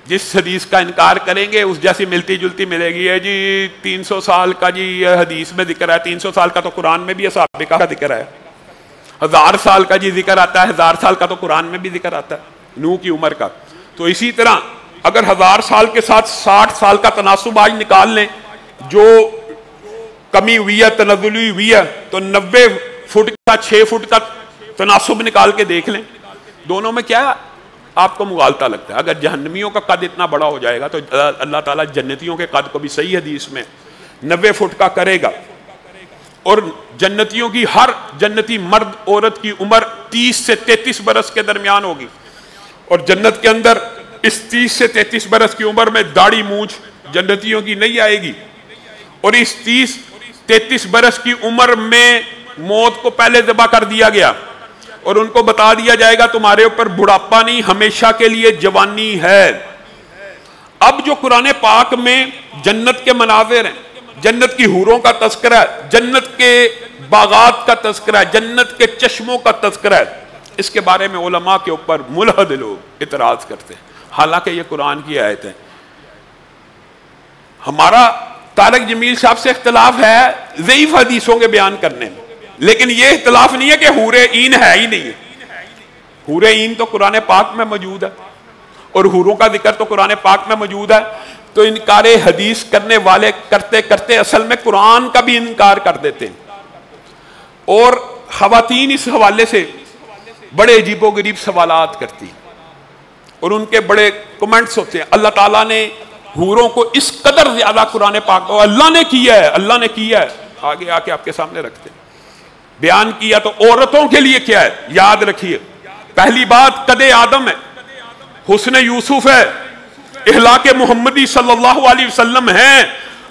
جس حدیث کا انکار کریں گے اس جیسی ملتی جلتی ملے گی، ہے جی 300 سال کا جی یہ حدیث میں ذکر ہے، 300 سال کا تو قرآن میں بھی سابقہ کا ذکر ہے، 1000 سال کا جی ذکر آتا ہے، 1000 سال کا تو قرآن میں بھی ذکر آتا ہے نوح کی عمر کا۔ تو اسی طرح اگر 1000 سال کے ساتھ 60 سال کا تناسب آج نکال لیں، جو کمی ہوئی ہے تنزلی ہوئی ہے، تو 90 فٹ کا 6 فٹ کا تناسب نکال کے دیکھ لیں، دونوں میں کیا آپ کو مغالطہ لگتا ہے؟ اگر جہنمیوں کا قد اتنا بڑا ہو جائے گا تو اللہ تعالیٰ جنتیوں کے قد کو بھی صحیح حدیث میں 90 فٹ کا کرے گا، اور جنتیوں کی ہر جنتی مرد عورت کی عمر 30 سے 33 برس کے درمیان ہوگی، اور جنت کے اندر اس 30 سے 33 برس کی عمر میں داڑھی مونچھ جنتیوں کی نہیں آئے گی، اور اس 30-33 برس کی عمر میں موت کو پہلے ذبح کر دیا گیا، اور ان کو بتا دیا جائے گا تمہارے اوپر بڑھاپا نہیں، ہمیشہ کے لیے جوانی ہے۔ اب جو قرآن پاک میں جنت کے مناظر ہیں، جنت کی حوروں کا تذکرہ ہے، جنت کے باغات کا تذکرہ ہے، جنت کے چشموں کا تذکرہ ہے، اس کے بارے میں علماء کے اوپر ملحد لوگ اعتراض کرتے ہیں، حالانکہ یہ قرآن کی آیت ہے۔ ہمارا طارق جمیل صاحب سے اختلاف ہے ضعیف حدیثوں کے بیان کرنے میں، لیکن یہ اختلاف نہیں ہے کہ حور عین ہے ہی نہیں ہے۔ حور عین تو قرآن پاک میں موجود ہے، اور حوروں کا ذکر تو قرآن پاک میں موجود ہے، تو انکار حدیث کرنے والے کرتے کرتے اصل میں قرآن کا بھی انکار کر دیتے ہیں۔ اور خواتین اس حوالے سے بڑے عجیب و غریب سوالات کرتی ہیں، اور ان کے بڑے کمنٹس ہوتے ہیں۔ اللہ تعالیٰ نے حوروں کو اس قدر زیادہ قرآن پاک کو اللہ نے کیا ہے، اللہ نے کیا ہے، آگے آ کے آپ کے سامنے رکھتے ہیں، بیان کیا تو عورتوں کے لیے کیا ہے یاد رکھیے۔ پہلی بات قد آدم ہے، حسن یوسف ہے، اخلاق محمدی صلی اللہ علیہ وسلم ہے،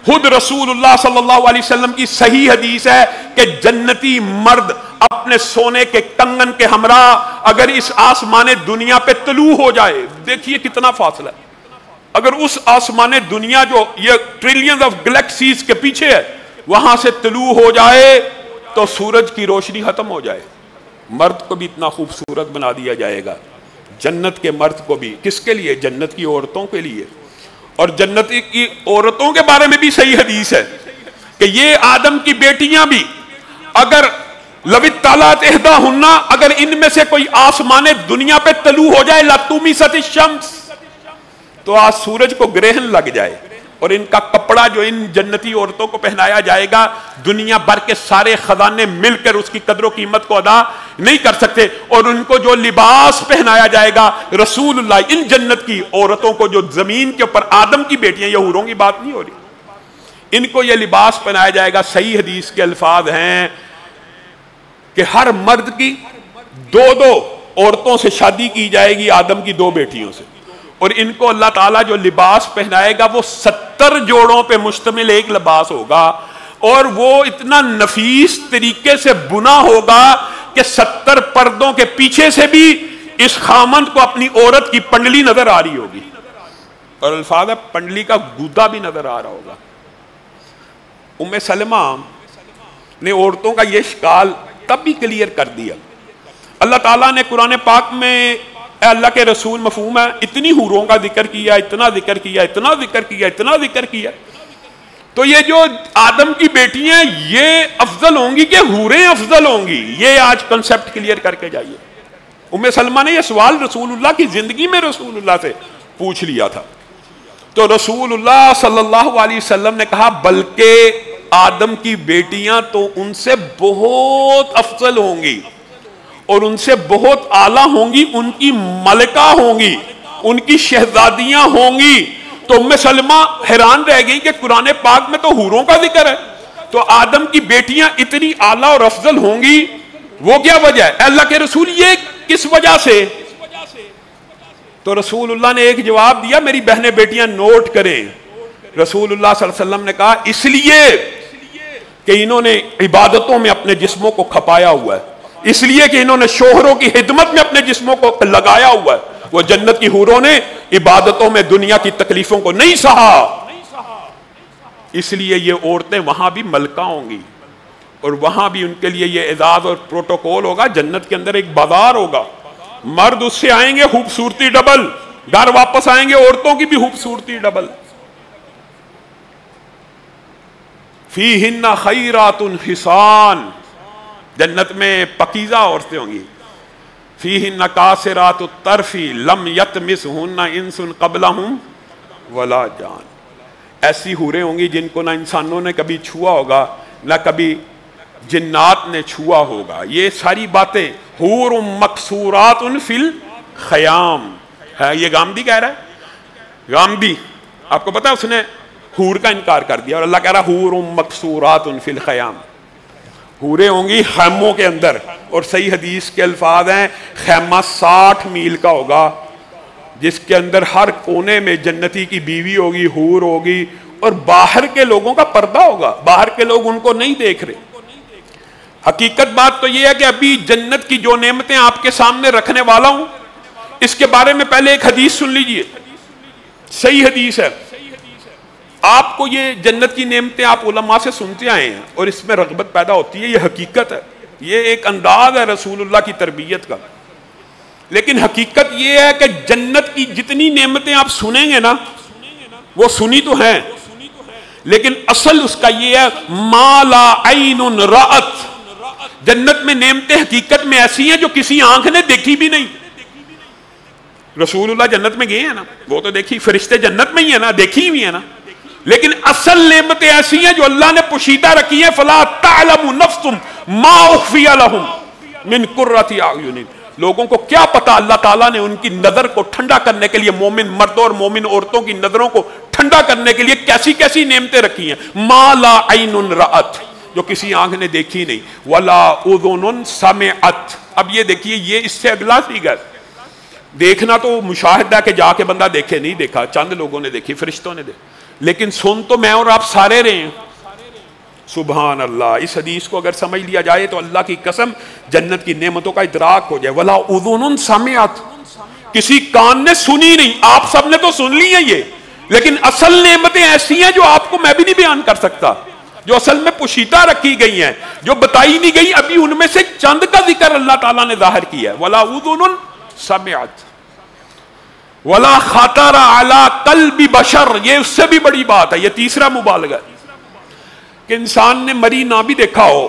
خود رسول اللہ صلی اللہ علیہ وسلم کی صحیح حدیث ہے کہ جنتی مرد اپنے سونے کے کنگن کے ہمراہ اگر اس آسمان دنیا پہ طلوع ہو جائے، دیکھیے کتنا فاصلہ ہے، اگر اس آسمان دنیا جو یہ ٹریلینز آف گلیکسیز کے پیچھے ہے وہاں سے طلوع ہو جائے تو سورج کی روشنی ختم ہو جائے، مرد کو بھی اتنا خوبصورت بنا دیا جائے گا، جنت کے مرد کو بھی، کس کے لیے؟ جنت کی عورتوں کے لیے۔ اور جنت کی عورتوں کے بارے میں بھی صحیح حدیث ہے کہ یہ آدم کی بیٹیاں بھی اگر لوت طالعت احداہن، اگر ان میں سے کوئی آسمان دنیا پہ طلوع ہو جائے، لطمست الشمس، تو آج سورج کو گرہن لگ جائے، اور ان کا کپڑا جو ان جنتی عورتوں کو پہنایا جائے گا دنیا بھر کے سارے خزانے مل کر اس کی قدر و قیمت کو ادا نہیں کر سکتے، اور ان کو جو لباس پہنایا جائے گا رسول اللہ، ان جنت کی عورتوں کو جو زمین کے اوپر آدم کی بیٹیاں، یہ حوروں کی بات نہیں ہو رہی، ان کو یہ لباس پہنایا جائے گا۔ صحیح حدیث کے الفاظ ہیں کہ ہر مرد کی 2 عورتوں سے شادی کی جائے گی، آدم کی 2 بیٹیوں سے، اور ان کو اللہ تعالیٰ جو لباس پہنائے گا وہ 70 جوڑوں پہ مشتمل ایک لباس ہوگا، اور وہ اتنا نفیس طریقے سے بنا ہوگا کہ 70 پردوں کے پیچھے سے بھی اس خامند کو اپنی عورت کی پنڈلی نظر آ رہی ہوگی، اور الفاظ ہے پنڈلی کا گودا بھی نظر آ رہا ہوگا۔ ام سلمہ نے عورتوں کا یہ اشکال تب بھی کلیئر کر دیا۔ اللہ تعالیٰ نے قرآن پاک میں اے اللہ کے رسول مفہوم ہے اتنی حوروں کا ذکر کیا، اتنا ذکر کیا، اتنا ذکر کیا، اتنا ذکر کیا، تو یہ جو آدم کی بیٹیاں یہ افضل ہوں گی کہ حوریں افضل ہوں گی؟ یہ آج کنسپٹ کلیئر کر کے جائیے۔ ام سلمہ نے یہ سوال رسول اللہ کی زندگی میں رسول اللہ سے پوچھ لیا تھا، تو رسول اللہ صلی اللہ علیہ وسلم نے کہا بلکہ آدم کی بیٹیاں تو ان سے بہت افضل ہوں گی، اور ان سے بہت اعلیٰ ہوں گی، ان کی ملکہ ہوں گی، ان کی شہزادیاں ہوں گی۔ تو ام سلمہ حیران رہ گئی کہ قرآن پاک میں تو حوروں کا ذکر ہے، تو آدم کی بیٹیاں اتنی اعلیٰ اور افضل ہوں گی، وہ کیا وجہ ہے؟ اے اللہ کے رسول یہ کس وجہ سے؟ تو رسول اللہ نے ایک جواب دیا، میری بہنیں بیٹیاں نوٹ کریں۔ رسول اللہ صلی اللہ علیہ وسلم نے کہا اس لیے کہ انہوں نے عبادتوں میں اپنے جسموں کو کھپایا ہوا ہے، اس لیے کہ انہوں نے شوہروں کی خدمت میں اپنے جسموں کو لگایا ہوا ہے۔ وہ جنت کی حوروں نے عبادتوں میں دنیا کی تکلیفوں کو نہیں سہا، اس لیے یہ عورتیں وہاں بھی ملکہ ہوں گی، اور وہاں بھی ان کے لیے یہ اعزاز اور پروٹوکول ہوگا۔ جنت کے اندر ایک بازار ہوگا، مرد اس سے آئیں گے خوبصورتی ڈبل، گھر واپس آئیں گے عورتوں کی بھی خوبصورتی ڈبل۔ فیہن خیرات حسان، جنت میں پکیزہ عورتیں ہوں گی۔ فیہن قاصرات الطرف لم یطمثہن انس قبلہم ولا جان، ایسی حوریں ہوں گی جن کو نہ انسانوں نے کبھی چھوا ہوگا، نہ کبھی جنات نے چھوا ہوگا۔ یہ ساری باتیں حور مقصورات فی الخیام ہے، یہ گامدی کہہ رہا ہے۔ گامدی آپ کو پتا ہے اس نے حور کا انکار کر دیا، اور اللہ کہہ رہا حور مقصورات فی الخیام، حوریں ہوں گی خیموں کے اندر، اور صحیح حدیث کے الفاظ ہیں خیمہ 60 میل کا ہوگا، جس کے اندر ہر کونے میں جنتی کی بیوی ہوگی، حور ہوگی، اور باہر کے لوگوں کا پردہ ہوگا، باہر کے لوگ ان کو نہیں دیکھ رہے۔ حقیقت بات تو یہ ہے کہ ابھی جنت کی جو نعمتیں آپ کے سامنے رکھنے والا ہوں، اس کے بارے میں پہلے ایک حدیث سن لیجئے، صحیح حدیث ہے۔ آپ کو یہ جنت کی نعمتیں آپ علماء سے سنتے آئے ہیں، اور اس میں رغبت پیدا ہوتی ہے، یہ حقیقت ہے، یہ ایک انداز ہے رسول اللہ کی تربیت کا۔ لیکن حقیقت یہ ہے کہ جنت کی جتنی نعمتیں آپ سنیں گے نا، وہ سنی تو ہیں، لیکن اصل اس کا یہ ہے ما لا عین رأت، جنت میں نعمتیں حقیقت میں ایسی ہیں جو کسی آنکھ نے دیکھی بھی نہیں۔ رسول اللہ جنت میں گئے ہیں نا، وہ تو دیکھی، فرشتے جنت میں ہی ہیں نا، دیکھی ہوئی ہیں نا، لیکن اصل نعمتیں ایسی ہیں جو اللہ نے پوشیدہ رکھی ہیں۔ فلا تعلم نفس ما اخفی لهم من قرۃ اعین، لوگوں کو کیا پتا اللہ تعالیٰ نے ان کی نظر کو ٹھنڈا کرنے کے لیے، مومن مردوں اور مومن عورتوں کی نظروں کو ٹھنڈا کرنے کے لیے کیسی کیسی نعمتیں رکھی ہیں۔ ما لا عین رأت، جو کسی آنکھ نے دیکھی نہیں، ولا اذن سمعت۔ اب یہ دیکھیے، یہ اس سے اگلا سیگا، دیکھنا تو مشاہدہ کہ جا کے بندہ دیکھے، نہیں دیکھا، چند لوگوں نے دیکھی، فرشتوں نے دیکھی، لیکن سن تو میں اور آپ سارے رہے ہیں۔ سبحان اللہ، اس حدیث کو اگر سمجھ لیا جائے تو اللہ کی قسم جنت کی نعمتوں کا ادراک ہو جائے۔ ولا اذن سمعت، کسی کان نے سنی نہیں، آپ سب نے تو سن لی ہے یہ، لیکن اصل نعمتیں ایسی ہیں جو آپ کو میں بھی نہیں بیان کر سکتا، جو اصل میں پوشیدہ رکھی گئی ہیں، جو بتائی نہیں گئی، ابھی ان میں سے چند کا ذکر اللہ تعالیٰ نے ظاہر کیا ہے۔ ولا اذن سمعت ولا خطر علی قلب بشر، یہ اس سے بھی بڑی بات ہے، یہ تیسرا مبالغہ ہے کہ انسان نے مری نہ بھی دیکھا ہو،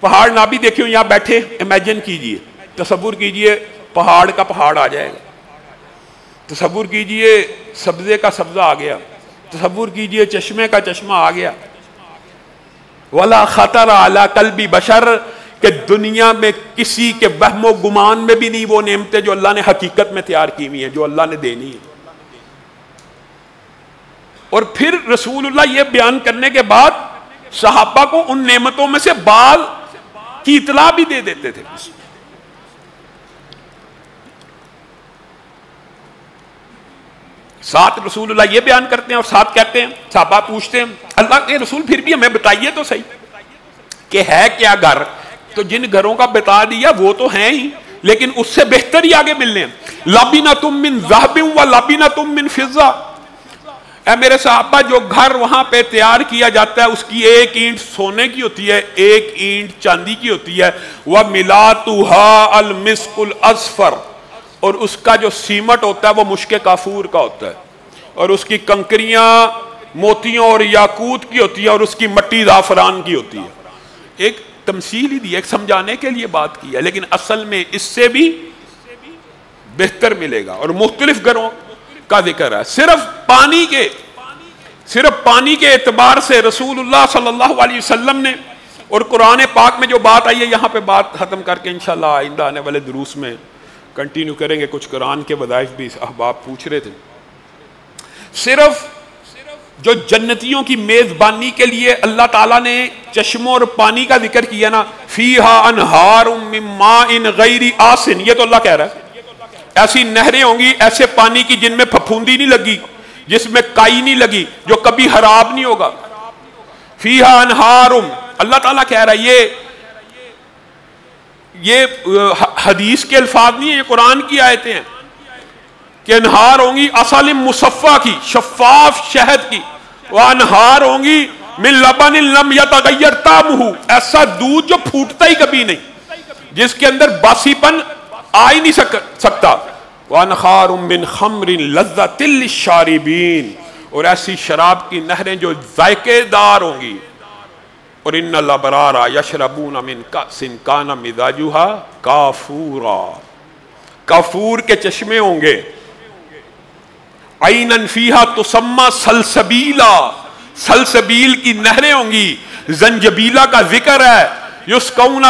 پہاڑ نہ بھی دیکھے ہو، یہاں بیٹھے امیجن کیجئے، تصور کیجئے پہاڑ کا پہاڑ آ جائے گا، تصور کیجئے سبزے کا سبزہ آ گیا، تصور کیجئے چشمے کا چشمہ آ گیا۔ ولا خطر علی قلب بشر، کہ دنیا میں کسی کے وہم و گمان میں بھی نہیں وہ نعمتیں جو اللہ نے حقیقت میں تیار کی ہوئی ہیں، جو اللہ نے دینی ہے۔ اور پھر رسول اللہ یہ بیان کرنے کے بعد صحابہ کو ان نعمتوں میں سے بعض کی اطلاع بھی دے دیتے تھے۔ ساتھ رسول اللہ یہ بیان کرتے ہیں اور ساتھ کہتے ہیں، صحابہ پوچھتے ہیں اللہ کے رسول پھر بھی ہمیں بتائیے تو صحیح کہ ہے کیا گھر، تو جن گھروں کا بتا دیا وہ تو ہیں ہی، لیکن اس سے بہتر ہی آگے ملنے ہیں۔ لبنۃ من ذہب و لبنۃ من فضہ، اے میرے صحابہ جو گھر وہاں پہ تیار کیا جاتا ہے اس کی ایک اینٹ سونے کی ہوتی ہے، ایک اینٹ چاندی کی ہوتی ہے، وَمِلَاتُهَا الْمِسْكُ الْأَصْفَرُ، اور اس کا جو سیمٹ ہوتا ہے وہ مشک کافور کا ہوتا ہے، اور اس کی کنکریاں موتیوں اور یاقوت کی ہوتی ہے، اور اس کی مٹی زعفران کی ہوتی ہے۔ ایک تمثیل ہی دی، ایک سمجھانے کے لیے بات کی ہے، لیکن اصل میں اس سے بھی بہتر ملے گا، اور مختلف گھروں کا ذکر ہے۔ صرف پانی کے اعتبار سے رسول اللہ صلی اللہ علیہ وسلم نے، اور قرآن پاک میں جو بات آئی ہے، یہاں پہ بات ختم کر کے انشاءاللہ آئندہ آنے والے دروس میں کنٹینیو کریں گے، کچھ قرآن کے وظائف بھی احباب پوچھ رہے تھے۔ صرف جو جنتیوں کی میزبانی کے لیے اللہ تعالیٰ نے چشموں اور پانی کا ذکر کیا نا، فیہا انہار من ماء غیر آسن، یہ تو اللہ کہہ رہا ہے ایسی نہریں ہوں گی ایسے پانی کی جن میں پھپھوندی نہیں لگی، جس میں کائی نہیں لگی، جو کبھی خراب نہیں ہوگا۔ فیہا انہارم، اللہ تعالیٰ کہہ رہا ہے یہ حدیث کے الفاظ نہیں ہیں، یہ قرآن کی آیتیں ہیں کہ انہار ہوں گی اصل مصفہ کی، شفاف شہد کی، وانہار ہوں گی من لبن لم یتغیر طعمہ، ایسا دودھ جو پھوٹتا ہی کبھی نہیں، جس کے اندر باسی پن آ ہی نہیں سکتا، وانہار من خمر لذۃ للشاربین، اور ایسی شراب کی نہریں جو ذائقے دار ہوں گی، اور ان الابرار یشربون من کأس کان مزاجھا کافورا، کافور کے چشمے ہوں گے، عینا فیہا تسمی سلسبیلا، سلسبیل کی نہریں ہوں گی، زنجبیلہ کا ذکر ہے، یسقون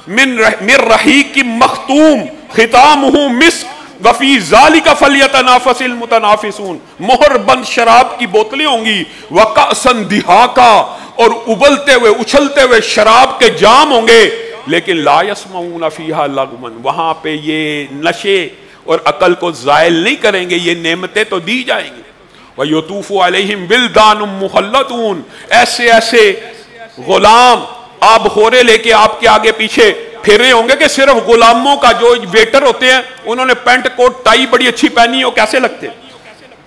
من رحیق مختوم ختامہ مسک وفی ذالک فلیتنافس المتنافسون، مہر بند شراب کی بوتلیں ہوں گی، وکأسا دہاقا، اور ابلتے ہوئے اچھلتے ہوئے شراب کے جام ہوں گے، لیکن لا یسمعون فیہا لغوا، وہاں پہ یہ نشے اور عقل کو زائل نہیں کریں گے، یہ نعمتیں تو دی جائیں گی، وَيُطُوفُ عَلَيْهِمْ وِلْدَانٌ مُخَلَّدُونَ، ایسے ایسے غلام آب خورے لے کے آپ کے آگے پیچھے پھر رہے ہوں گے کہ صرف غلاموں کا جو ویٹر ہوتے ہیں انہوں نے پینٹ کوٹ ٹائی بڑی اچھی پہنی ہو، کیسے لگتے ہیں،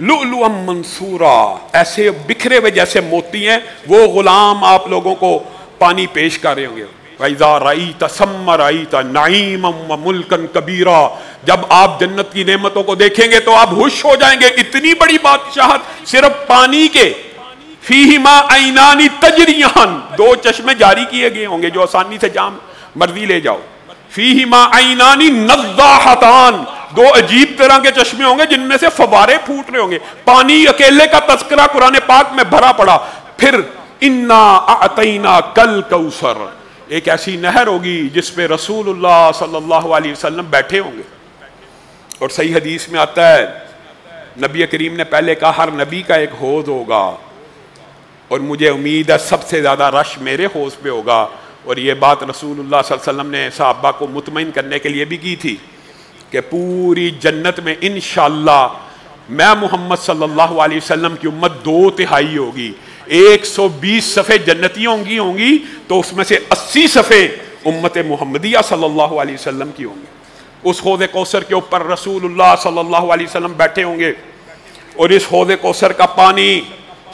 لؤلؤا منصورا، ایسے بکھرے ہوئے جیسے موتی ہیں، وہ غلام آپ لوگوں کو پانی پیش کر رہے ہوں گے، وَإِذَا رَأَيْتَ ثَمَّ رَأَيْتَ نَعِيمًا وَمُلْكًا كَبِيرًا، جب آپ جنت کی نعمتوں کو دیکھیں گے تو آپ خوش ہو جائیں گے، اتنی بڑی بادشاہت صرف پانی کے، فِيهِمَا عَيْنَانِ تَجْرِيَانِ، دو چشمے جاری کیے گئے ہوں گے جو آسانی سے جام مرضی لے جاؤ، فِيهِمَا عَيْنَانِ نَضَّاحَتَانِ، دو عجیب طرح کے چشمے ہوں گے جن میں سے فوارے پھوٹ رہے ہوں گے، پانی اکیلے کا تذکرہ قرآن پاک میں بھرا پڑا، پھر اِنَّا أَعْطَيْنَاكَ الْكَوْثَرَ، ایک ایسی نہر ہوگی جس پہ رسول اللہ صلی اللہ علیہ وسلم بیٹھے ہوں گے، اور صحیح حدیث میں آتا ہے نبی کریم نے پہلے کہا ہر نبی کا ایک حوض ہوگا، اور مجھے امید ہے سب سے زیادہ رش میرے حوض پہ ہوگا، اور یہ بات رسول اللہ صلی اللہ علیہ وسلم نے صحابہ کو مطمئن کرنے کے لیے بھی کی تھی کہ پوری جنت میں انشاءاللہ میں محمد صلی اللہ علیہ وسلم کی امت 2/3 ہوگی، 120 صفحے جنتیوں کی ہوں گی تو اس میں سے 80 صفحے امت محمدیہ صلی اللہ علیہ وسلم کی ہوں گی، اس حوض کوثر کے اوپر رسول اللہ صلی اللہ علیہ وسلم بیٹھے ہوں گے، اور اس حوض کوثر کا پانی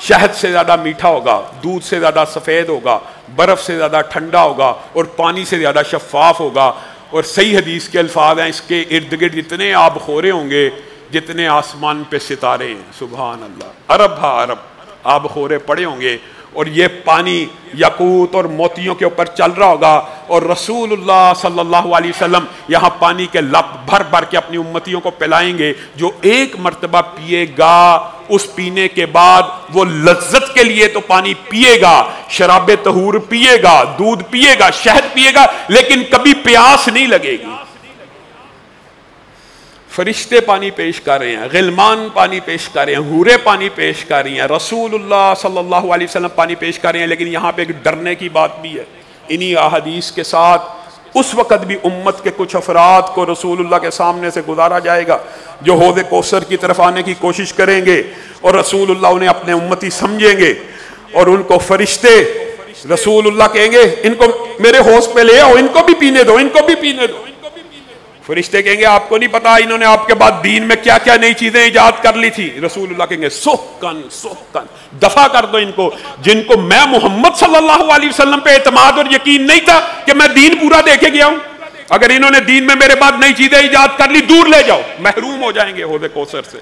شہد سے زیادہ میٹھا ہوگا، دودھ سے زیادہ سفید ہوگا، برف سے زیادہ ٹھنڈا ہوگا، اور پانی سے زیادہ شفاف ہوگا، اور صحیح حدیث کے الفاظ ہیں اس کے ارد گرد اتنے آب خورے ہوں گے جتنے آسمان پہ ستارے ہیں، سبحان اللہ، ارب ہا ارب آب خورے پڑے ہوں گے، اور یہ پانی یاقوت اور موتیوں کے اوپر چل رہا ہوگا، اور رسول اللہ صلی اللہ علیہ وسلم یہاں پانی کے لپ بھر بھر کے اپنی امتیوں کو پلائیں گے، جو ایک مرتبہ پیے گا اس پینے کے بعد وہ لذت کے لیے تو پانی پیے گا، شراب طہور پیے گا، دودھ پیے گا، شہد پیے گا، لیکن کبھی پیاس نہیں لگے گی۔ فرشتے پانی پیش کر رہے ہیں، غلمان پانی پیش کر رہے ہیں، حوریں پانی پیش کر رہی ہیں، رسول اللہ صلی اللہ علیہ وسلم پانی پیش کر رہے ہیں، لیکن یہاں پہ ایک ڈرنے کی بات بھی ہے، انہی احادیث کے ساتھ اس وقت بھی امت کے کچھ افراد کو رسول اللہ کے سامنے سے گزارا جائے گا جو حوض کوثر کی طرف آنے کی کوشش کریں گے، اور رسول اللہ انہیں اپنے امتی سمجھیں گے، اور ان کو فرشتے رسول اللہ کہیں گے ان کو میرے حوض پہ لے آؤ، ان کو بھی پینے دو، ان کو بھی پینے دو۔ فرشتے کہیں گے آپ کو نہیں پتا انہوں نے آپ کے بعد دین میں کیا کیا نئی چیزیں ایجاد کر لی تھی، رسول اللہ کہیں گے سحقن سحقن، دفع کر دو ان کو، جن کو میں محمد صلی اللہ علیہ وسلم پہ اعتماد اور یقین نہیں تھا کہ میں دین پورا دے کے گیا ہوں، اگر انہوں نے دین میں میرے بعد نئی چیزیں ایجاد کر لی دور لے جاؤ، محروم ہو جائیں گے حوض کوثر سے۔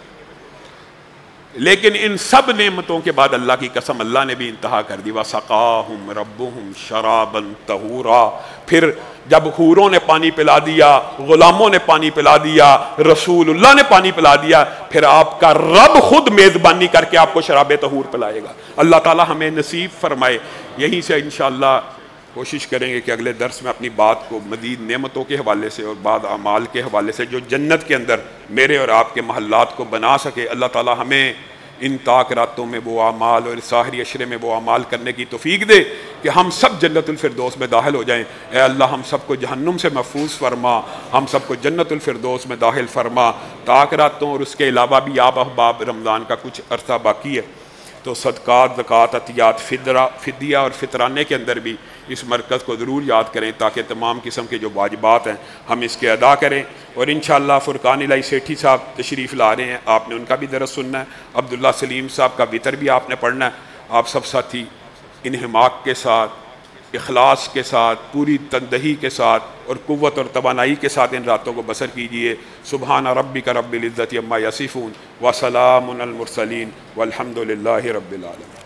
لیکن ان سب نعمتوں کے بعد اللہ کی قسم اللہ نے بھی انتہا کر دی، وَسَقَاهُمْ رَبُّهُمْ شَرَابًا طَهُورًا، پھر جب حوروں نے پانی پلا دیا، غلاموں نے پانی پلا دیا، رسول اللہ نے پانی پلا دیا، پھر آپ کا رب خود میزبانی کر کے آپ کو شراب طہور پلائے گا۔ اللہ تعالی ہمیں نصیب فرمائے۔ یہیں سے انشاءاللہ کوشش کریں گے کہ اگلے درس میں اپنی بات کو مزید نعمتوں کے حوالے سے اور بعد اعمال کے حوالے سے جو جنت کے اندر میرے اور آپ کے محلات کو بنا سکے، اللہ تعالی ہمیں ان طاق راتوں میں وہ اعمال اور ساحری عشرے میں وہ اعمال کرنے کی توفیق دے کہ ہم سب جنت الفردوس میں داخل ہو جائیں۔ اے اللہ ہم سب کو جہنم سے محفوظ فرما، ہم سب کو جنت الفردوس میں داخل فرما۔ طاق راتوں اور اس کے علاوہ بھی آب احباب رمضان کا کچھ عرصہ باقی ہے، تو صدقات، زکوٰۃ، عطیات، فدیہ اور فطرانے کے اندر بھی اس مرکز کو ضرور یاد کریں تاکہ تمام قسم کے جو واجبات ہیں ہم اس کے ادا کریں۔ اور انشاءاللہ فرقان الہی سیٹھی صاحب تشریف لا رہے ہیں، آپ نے ان کا بھی درس سننا ہے، عبداللہ سلیم صاحب کا وطر بھی آپ نے پڑھنا ہے۔ آپ سب ساتھی انہماک کے ساتھ، اخلاص کے ساتھ، پوری تندہی کے ساتھ اور قوت اور توانائی کے ساتھ ان راتوں کو بسر کیجئے۔ سبحان ربک رب العزت عما یصفون وسلام علی المرسلین والحمد للہ رب العالمین۔